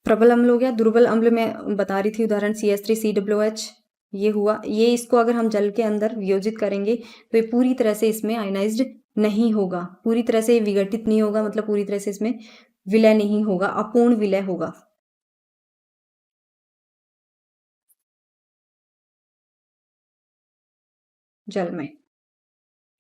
प्रबल अम्ल हो गया। दुर्बल अम्ल में बता रही थी उदाहरण CH3COOH, ये हुआ। ये इसको अगर हम जल के अंदर वियोजित करेंगे तो ये पूरी तरह से इसमें आयनाइज्ड नहीं होगा, पूरी तरह से विघटित नहीं होगा, मतलब पूरी तरह से इसमें विलय नहीं होगा, अपूर्ण विलय होगा। जल में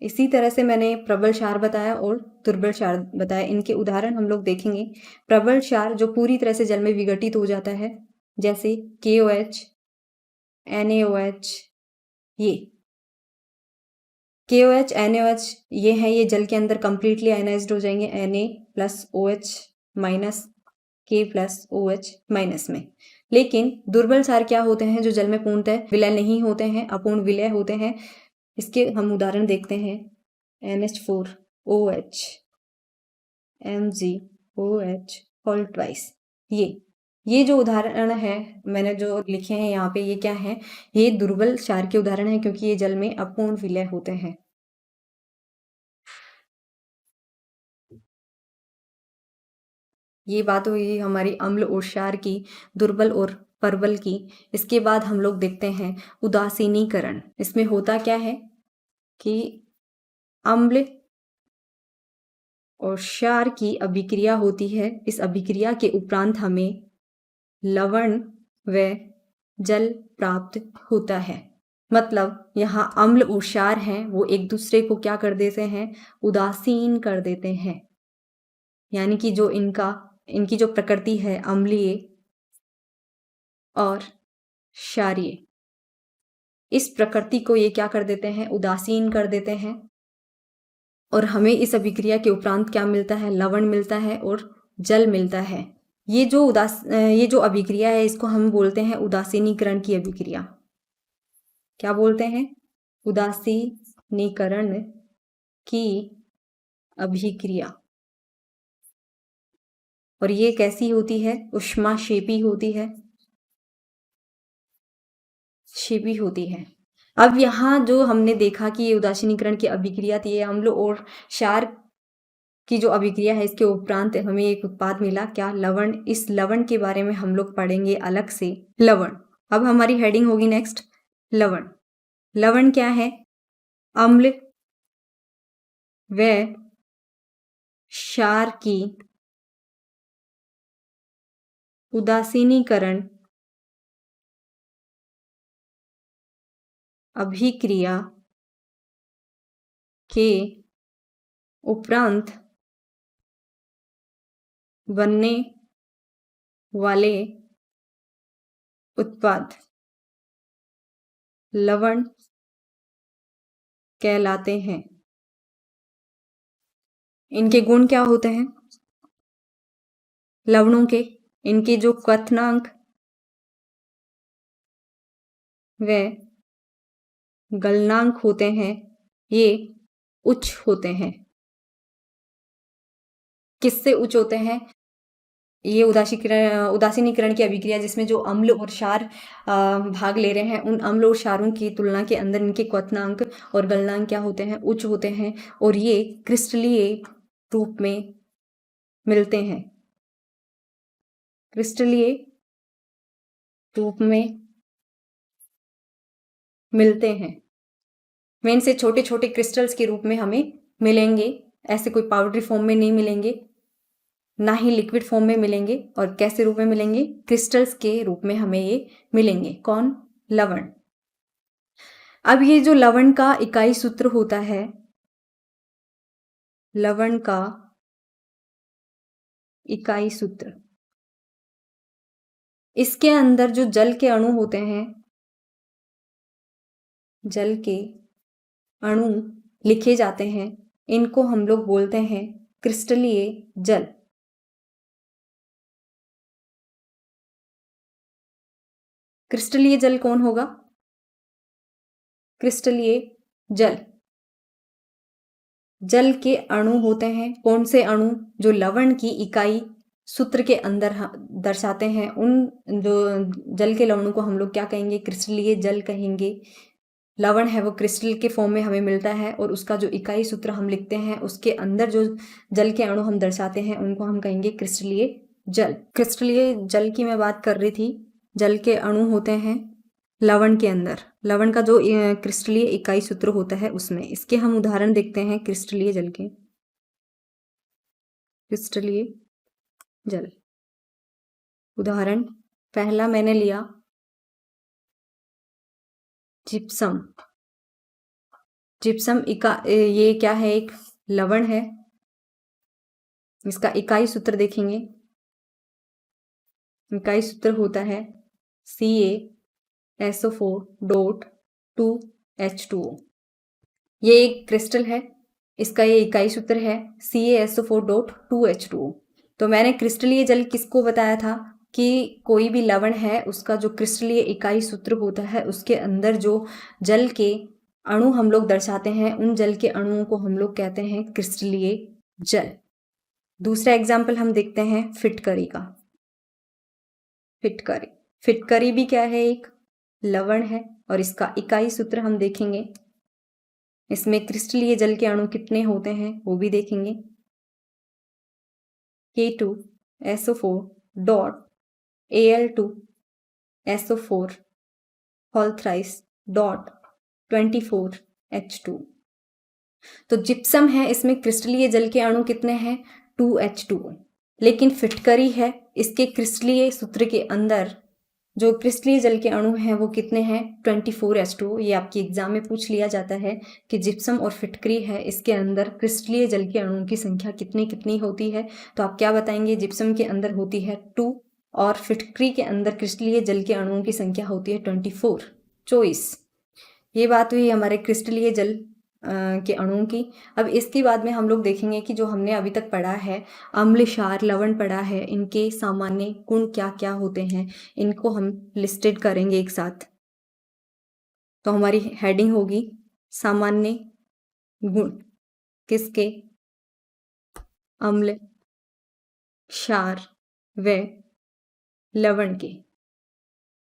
इसी तरह से मैंने प्रबल क्षार बताया और दुर्बल क्षार बताया। इनके उदाहरण हम लोग देखेंगे। प्रबल क्षार जो पूरी तरह से जल में विघटित हो जाता है, जैसे KOH, NaOH, ये KOH, NaOH ये है, ये जल के अंदर कंप्लीटली आयनाइज्ड हो जाएंगे Na+OH माइनस K+OH माइनस में। लेकिन दुर्बल क्षार क्या होते हैं, जो जल में पूर्णतः विलय नहीं होते हैं, अपूर्ण विलय होते हैं। इसके हम उदाहरण देखते हैं। NH4OH, MgOH whole twice. ये जो उदाहरण है मैंने जो लिखे हैं यहाँ पे, ये क्या है, ये दुर्बल क्षार के उदाहरण है, क्योंकि ये जल में अपूर्ण विलय होते हैं। ये बात हुई हमारी अम्ल और क्षार की, दुर्बल और प्रबल की। इसके बाद हम लोग देखते हैं उदासीनीकरण। इसमें होता क्या है कि अम्ल और क्षार की अभिक्रिया होती है। इस अभिक्रिया के उपरांत हमें लवण व जल प्राप्त होता है। मतलब यहाँ अम्ल और क्षार हैं, वो एक दूसरे को क्या कर देते हैं, उदासीन कर देते हैं। यानी कि जो इनकी जो प्रकृति है अम्लीय और क्षारीय, इस प्रकृति को ये क्या कर देते हैं, उदासीन कर देते हैं। और हमें इस अभिक्रिया के उपरांत क्या मिलता है, लवण मिलता है और जल मिलता है। ये जो अभिक्रिया है, इसको हम बोलते हैं उदासीनीकरण की अभिक्रिया। क्या बोलते हैं, उदासीनीकरण की अभिक्रिया। और ये कैसी होती है, ऊष्माक्षेपी होती है, क्षेपी होती है। अब यहाँ जो हमने देखा कि ये उदासीनीकरण की अभिक्रिया थी, ये अम्ल और क्षार की जो अभिक्रिया है, इसके उपरांत हमें एक उत्पाद मिला, क्या, लवण। इस लवण के बारे में हम लोग पढ़ेंगे अलग से। लवण, अब हमारी हेडिंग होगी नेक्स्ट लवण। लवण क्या है, अम्ल व क्षार की उदासीनीकरण अभिक्रिया के उपरांत बनने वाले उत्पाद लवण कहलाते हैं। इनके गुण क्या होते हैं लवणों के, इनके जो क्वथनांक व गलनांक होते हैं, ये उच्च होते हैं। किससे उच्च होते हैं, ये उदासीनीकरण की अभिक्रिया जिसमें जो अम्ल और क्षार भाग ले रहे हैं, उन अम्ल और क्षारों की तुलना के अंदर इनके क्वथनांक और गलनांक क्या होते हैं, उच्च होते हैं। और ये क्रिस्टलीय रूप में मिलते हैं, क्रिस्टलीय रूप में मिलते हैं। वे इनसे छोटे छोटे क्रिस्टल्स के रूप में हमें मिलेंगे, ऐसे कोई पाउडरी फॉर्म में नहीं मिलेंगे, ना ही लिक्विड फॉर्म में मिलेंगे। और कैसे रूप में मिलेंगे, क्रिस्टल्स के रूप में हमें ये मिलेंगे। कौन, लवण। अब ये जो लवण का इकाई सूत्र होता है, लवण का इकाई सूत्र, इसके अंदर जो जल के अणु होते हैं, जल के अणु लिखे जाते हैं, इनको हम लोग बोलते हैं क्रिस्टलीय जल। क्रिस्टलीय जल कौन होगा, क्रिस्टलीय जल, जल के अणु होते हैं। कौन से अणु, जो लवण की इकाई सूत्र के अंदर दर्शाते हैं, उन जो जल के लवणों को हम लोग क्या कहेंगे, क्रिस्टलीय जल कहेंगे। लवण है वो क्रिस्टल के फॉर्म में हमें मिलता है, और उसका जो इकाई सूत्र हम लिखते हैं, उसके अंदर जो जल के अणु हम दर्शाते हैं, उनको हम कहेंगे क्रिस्टलीय जल, क्रिस्टलीय जल की मैं बात कर रही थी। जल के अणु होते हैं लवण के अंदर, लवण का जो क्रिस्टलीय इकाई सूत्र होता है उसमें। इसके हम उदाहरण देखते हैं क्रिस्टलीय जल के। क्रिस्टलीय जल उदाहरण पहला मैंने लिया जिप्सम। जिप्सम ये क्या है, एक लवण है। इसका इकाई सूत्र देखेंगे, इकाई सूत्र होता है CaSO4.2H2O। ये एक क्रिस्टल है, इसका ये इकाई सूत्र है CaSO4.2H2O। तो मैंने क्रिस्टलीय जल किसको बताया था कि कोई भी लवण है उसका जो क्रिस्टलीय इकाई सूत्र होता है उसके अंदर जो जल के अणु हम लोग दर्शाते हैं, उन जल के अणुओं को हम लोग कहते हैं क्रिस्टलीय जल। दूसरा एग्जाम्पल हम देखते हैं फिटकरी का। फिटकरी, फिटकरी भी क्या है, एक लवण है और इसका इकाई सूत्र हम देखेंगे। इसमें क्रिस्टलीय जल के अणु कितने होते हैं वो भी देखेंगे। K2SO4.Al2SO4 whole thrice dot 24H2। तो जिप्सम है, इसमें क्रिस्टलीय जल के अणु कितने हैं, 2H2O। लेकिन फिटकरी है, इसके क्रिस्टलीय सूत्र के अंदर जो क्रिस्टलीय जल के अणु हैं वो कितने हैं, 24H2O। ये आपकी एग्जाम में पूछ लिया जाता है कि जिप्सम और फिटकरी है, इसके अंदर क्रिस्टलीय जल के अणुओं की संख्या कितनी कितनी होती है। तो आप क्या बताएंगे, जिप्सम के अंदर होती है 2 और फिटकरी के अंदर क्रिस्टलीय जल के अणुओं की संख्या होती है 24, 24। ये बात हुई हमारे क्रिस्टलीय जल के अणुओं की। अब इसके बाद में हम लोग देखेंगे कि जो हमने अभी तक पढ़ा है, अम्ल, क्षार, लवण पढ़ा है, इनके सामान्य गुण क्या क्या होते हैं, इनको हम लिस्टेड करेंगे एक साथ। तो हमारी हेडिंग होगी सामान्य गुण किसके, अम्ल, क्षार व लवण के।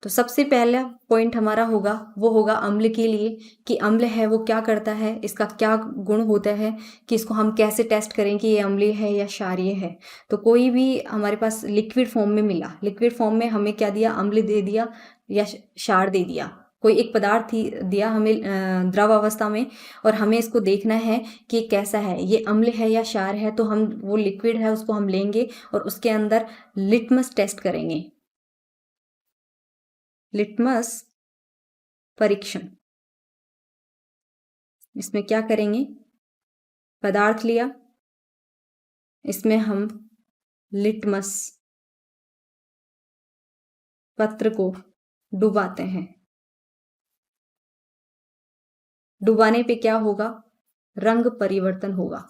तो सबसे पहला पॉइंट हमारा होगा वो होगा अम्ल के लिए, कि अम्ल है वो क्या करता है, इसका क्या गुण होता है, कि इसको हम कैसे टेस्ट करें कि ये अम्लीय है या क्षारीय है। तो कोई भी हमारे पास लिक्विड फॉर्म में मिला, लिक्विड फॉर्म में हमें क्या दिया, अम्ल दे दिया या क्षार दे दिया, कोई एक पदार्थ ही दिया हमें द्रव अवस्था में, और हमें इसको देखना है कि कैसा है, ये अम्ल है या क्षार है। तो हम वो लिक्विड है उसको हम लेंगे और उसके अंदर लिटमस टेस्ट करेंगे, लिटमस परीक्षण। इसमें क्या करेंगे, पदार्थ लिया, इसमें हम लिटमस पत्र को डुबाते हैं। डुबाने पे क्या होगा, रंग परिवर्तन होगा।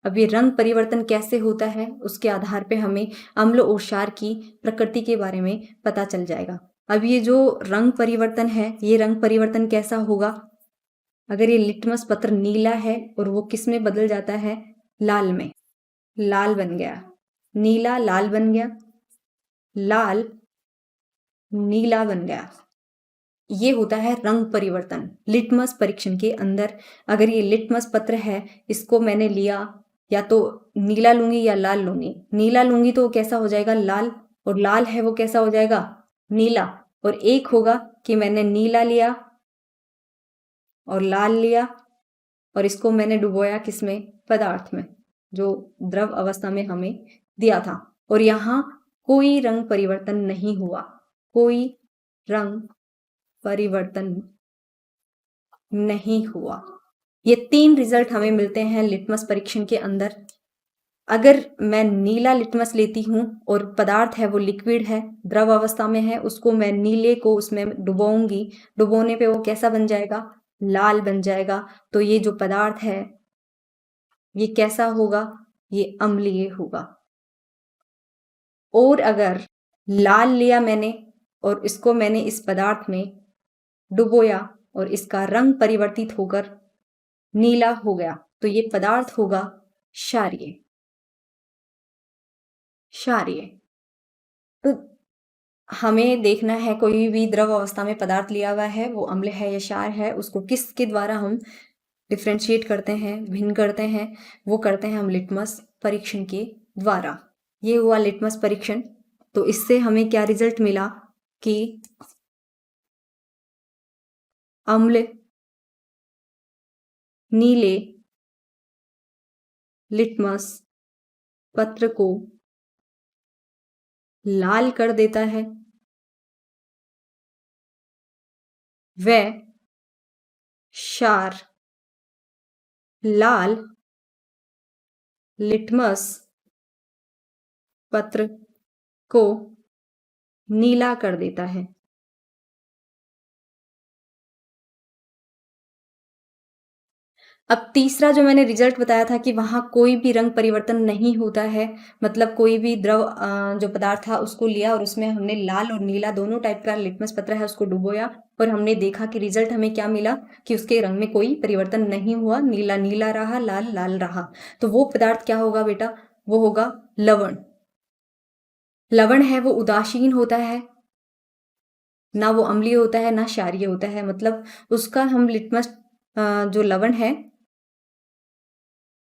अब ये रंग परिवर्तन कैसे होता है उसके आधार पे हमें अम्ल और क्षार की प्रकृति के बारे में पता चल जाएगा। अब ये जो रंग परिवर्तन है, ये रंग परिवर्तन कैसा होगा, अगर ये लिटमस पत्र नीला है और वो किस में बदल जाता है, लाल में, लाल बन गया, नीला लाल बन गया, लाल नीला बन गया, ये होता है रंग परिवर्तन लिटमस परीक्षण के अंदर। अगर ये लिटमस पत्र है, इसको मैंने लिया, या तो नीला लूंगी या लाल लूंगी। नीला लूंगी तो कैसा हो जाएगा, लाल, और लाल है वो कैसा हो जाएगा, नीला। और एक होगा कि मैंने नीला लिया और लाल लिया और इसको मैंने डुबोया किसमें, पदार्थ में, जो द्रव अवस्था में हमें दिया था, और यहाँ कोई रंग परिवर्तन नहीं हुआ, कोई रंग परिवर्तन नहीं हुआ। ये 3 रिजल्ट हमें मिलते हैं लिटमस परीक्षण के अंदर। अगर मैं नीला लिटमस लेती हूँ और पदार्थ है वो लिक्विड है, द्रव अवस्था में है, उसको मैं नीले को उसमें डुबोऊंगी, डुबोने पे वो कैसा बन जाएगा, लाल बन जाएगा। तो ये जो पदार्थ है ये कैसा होगा, ये अम्लीय होगा। और अगर लाल लिया मैंने और इसको मैंने इस पदार्थ में डुबोया और इसका रंग परिवर्तित होकर नीला हो गया, तो ये पदार्थ होगा क्षारीय, क्षारीय। तो हमें देखना है कोई भी द्रव अवस्था में पदार्थ लिया हुआ है वो अम्ल है या क्षार है, उसको किसके द्वारा हम डिफ्रेंशिएट करते हैं, भिन्न करते हैं, वो करते हैं हम लिटमस परीक्षण के द्वारा। ये हुआ लिटमस परीक्षण। तो इससे हमें क्या रिजल्ट मिला कि अम्ल नीले लिटमस पत्र को लाल कर देता है, व क्षार लाल लिटमस पत्र को नीला कर देता है। अब तीसरा जो मैंने रिजल्ट बताया था कि वहाँ कोई भी रंग परिवर्तन नहीं होता है, मतलब कोई भी द्रव जो पदार्थ था उसको लिया और उसमें हमने लाल और नीला दोनों टाइप का लिटमस पत्र है उसको डुबोया और हमने देखा कि रिजल्ट हमें क्या मिला कि उसके रंग में कोई परिवर्तन नहीं हुआ, नीला नीला रहा, लाल लाल रहा। तो वो पदार्थ क्या होगा बेटा? वो होगा लवण। लवण है वो उदासीन होता है, ना वो अम्लीय होता है ना क्षारीय होता है। मतलब उसका हम लिटमस जो लवण है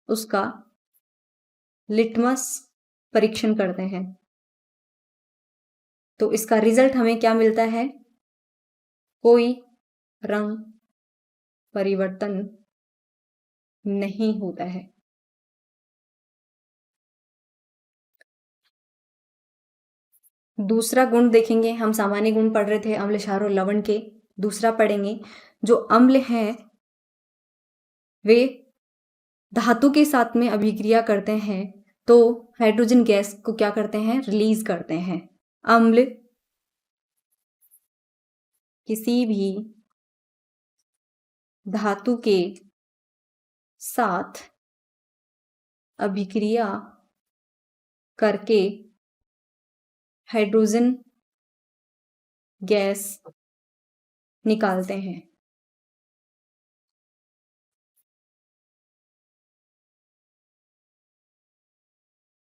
उसका लिटमस परीक्षण करते हैं तो इसका रिजल्ट हमें क्या मिलता है? कोई रंग परिवर्तन नहीं होता है। दूसरा गुण देखेंगे, हम सामान्य गुण पढ़ रहे थे अम्ल, क्षार और लवण के। दूसरा पढ़ेंगे, जो अम्ल हैं वे धातु के साथ में अभिक्रिया करते हैं तो हाइड्रोजन गैस को क्या करते हैं? रिलीज करते हैं। अम्ल किसी भी धातु के साथ अभिक्रिया करके हाइड्रोजन गैस निकालते हैं।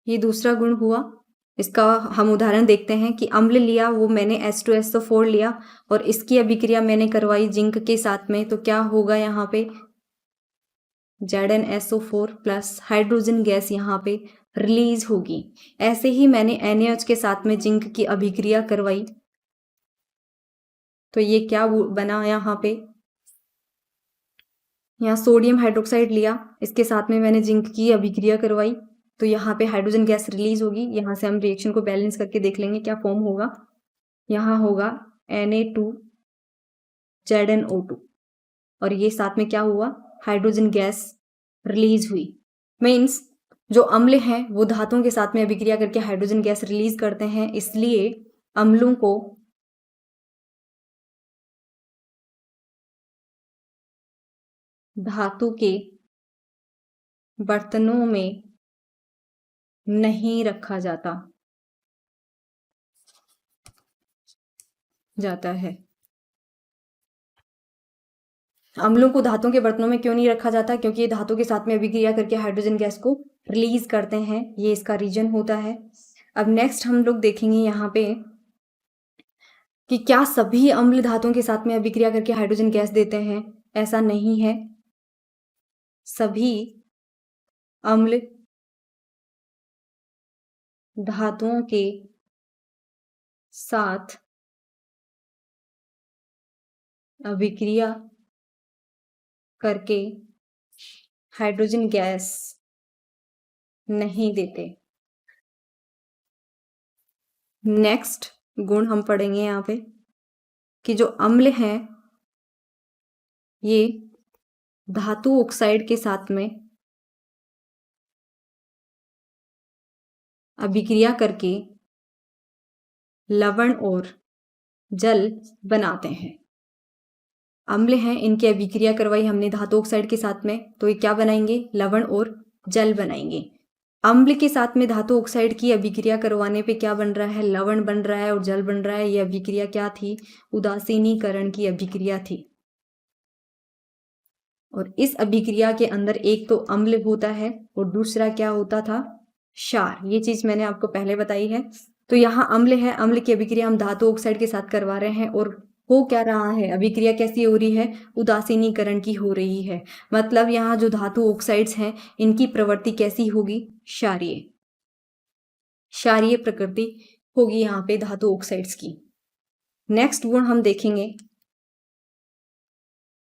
ये दूसरा गुण हुआ। इसका हम उदाहरण देखते हैं कि अम्ल लिया, वो मैंने H2SO4 लिया और इसकी अभिक्रिया मैंने करवाई जिंक के साथ में, तो क्या होगा यहाँ पे? ZnSO4 प्लस हाइड्रोजन गैस यहाँ पे रिलीज होगी। ऐसे ही मैंने NaOH के साथ में जिंक की अभिक्रिया करवाई तो ये क्या बना यहाँ पे? यहाँ सोडियम हाइड्रोक्साइड लिया, इसके साथ में मैंने जिंक की अभिक्रिया करवाई तो यहाँ पे हाइड्रोजन गैस रिलीज होगी। यहाँ से हम रिएक्शन को बैलेंस करके देख लेंगे क्या फॉर्म होगा। यहाँ होगा Na2ZnO2 और ये साथ में क्या हुआ? हाइड्रोजन गैस रिलीज हुई। मीन्स जो अम्ल हैं वो धातुओं के साथ में अभिक्रिया करके हाइड्रोजन गैस रिलीज करते हैं, इसलिए अम्लों को धातु के बर्तनों में नहीं रखा जाता है। अम्लों को धातुओं के बर्तनों में क्यों नहीं रखा जाता? क्योंकि ये धातु के साथ में अभिक्रिया करके हाइड्रोजन गैस को रिलीज करते हैं, ये इसका रीजन होता है। अब नेक्स्ट हम लोग देखेंगे यहाँ पे कि क्या सभी अम्ल धातुओं के साथ में अभिक्रिया करके हाइड्रोजन गैस देते हैं? ऐसा नहीं है। सभी अम्ल धातुओं के साथ अभिक्रिया करके हाइड्रोजन गैस नहीं देते। नेक्स्ट गुण हम पढ़ेंगे यहाँ पे कि जो अम्ल हैं ये धातु ऑक्साइड के साथ में अभिक्रिया करके लवण और जल बनाते हैं। अम्ल हैं, इनकी अभिक्रिया करवाई हमने धातु ऑक्साइड के साथ में तो ये क्या बनाएंगे? लवण और जल बनाएंगे। अम्ल के साथ में धातु ऑक्साइड की अभिक्रिया करवाने पे क्या बन रहा है? लवण बन रहा है और जल बन रहा है। ये अभिक्रिया क्या थी? उदासीनीकरण की अभिक्रिया थी। और इस अभिक्रिया के अंदर एक तो अम्ल होता है और दूसरा क्या होता था? क्षार। ये चीज मैंने आपको पहले बताई है। तो यहाँ अम्ल है, अम्ल की अभिक्रिया हम धातु ऑक्साइड के साथ करवा रहे हैं और हो क्या रहा है? अभिक्रिया कैसी हो रही है? उदासीनीकरण की हो रही है। मतलब यहाँ जो धातु ऑक्साइड्स हैं इनकी प्रवृत्ति कैसी होगी? क्षारीय। क्षारीय प्रकृति होगी यहाँ पे धातु ऑक्साइड्स की। नेक्स्ट गुण हम देखेंगे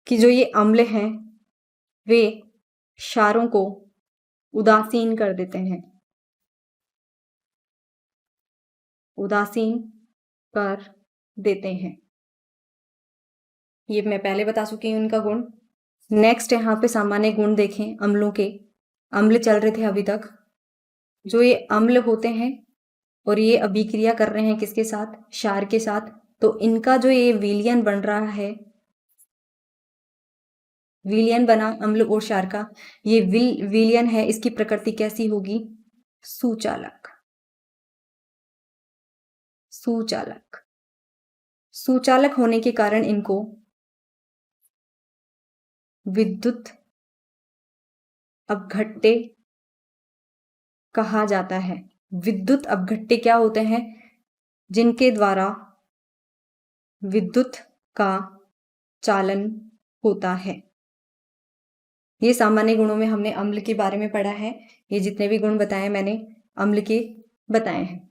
कि जो ये अम्ल हैं वे क्षारों को उदासीन कर देते हैं, उदासीन कर देते हैं। ये मैं पहले बता चुकी हूँ इनका गुण। नेक्स्ट यहाँ पे सामान्य गुण देखें अम्लों के। अम्ल चल रहे थे अभी तक। जो ये अम्ल होते हैं और ये अभिक्रिया कर रहे हैं किसके साथ? क्षार के साथ। तो इनका जो ये विलयन बन रहा है, विलयन बना अम्ल और क्षार का, ये विलयन है, इसकी प्रकृति कैसी होगी? सुचालक। सुचालक। सुचालक होने के कारण इनको विद्युत अपघट्य कहा जाता है। विद्युत अपघट्य क्या होते हैं? जिनके द्वारा विद्युत का चालन होता है। ये सामान्य गुणों में हमने अम्ल के बारे में पढ़ा है। ये जितने भी गुण बताए मैंने अम्ल के बताए हैं।